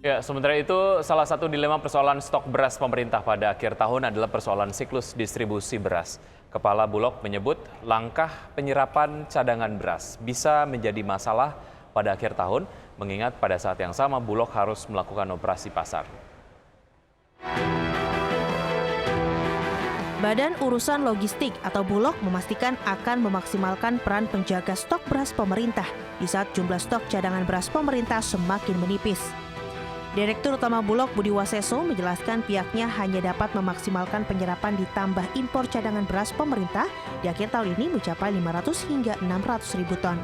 Ya, sementara itu salah satu dilema persoalan stok beras pemerintah pada akhir tahun adalah persoalan siklus distribusi beras. Kepala Bulog menyebut langkah penyerapan cadangan beras bisa menjadi masalah pada akhir tahun, mengingat pada saat yang sama Bulog harus melakukan operasi pasar. Badan Urusan Logistik atau Bulog memastikan akan memaksimalkan peran penjaga stok beras pemerintah di saat jumlah stok cadangan beras pemerintah semakin menipis. Direktur Utama Bulog Budi Waseso menjelaskan pihaknya hanya dapat memaksimalkan penyerapan ditambah impor cadangan beras pemerintah di akhir tahun ini mencapai 500 hingga 600 ribu ton.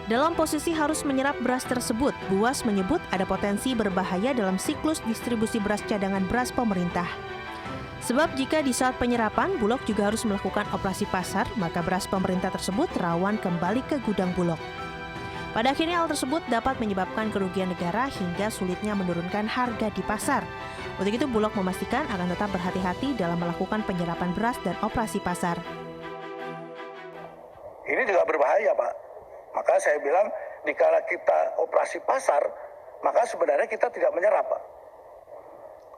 Dalam posisi harus menyerap beras tersebut, Buas menyebut ada potensi berbahaya dalam siklus distribusi beras cadangan beras pemerintah. Sebab jika di saat penyerapan, Bulog juga harus melakukan operasi pasar, maka beras pemerintah tersebut rawan kembali ke gudang Bulog. Pada akhirnya hal tersebut dapat menyebabkan kerugian negara hingga sulitnya menurunkan harga di pasar. Untuk itu Bulog memastikan akan tetap berhati-hati dalam melakukan penyerapan beras dan operasi pasar. Ini juga berbahaya, Pak. Maka saya bilang, dikala kita operasi pasar, maka sebenarnya kita tidak menyerap, Pak.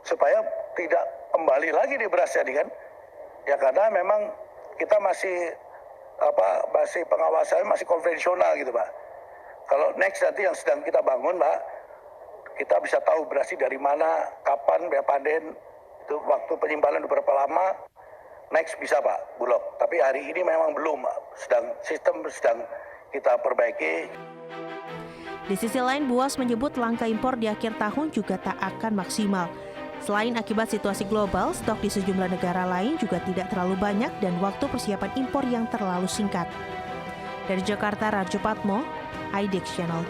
Supaya tidak kembali lagi di beras jadi kan. Ya karena memang kita masih pengawasannya masih konvensional gitu, Pak. Kalau next nanti yang sedang kita bangun, Pak, kita bisa tahu berasnya dari mana, kapan, berapa panen, itu waktu penyimpanan berapa lama. Next bisa, Pak, Bulog. Tapi hari ini memang belum, Pak. Sistem sedang kita perbaiki. Di sisi lain, Buas menyebut langkah impor di akhir tahun juga tak akan maksimal. Selain akibat situasi global, stok di sejumlah negara lain juga tidak terlalu banyak dan waktu persiapan impor yang terlalu singkat. Dari Jakarta, Rajo Patmo, IDX Channel.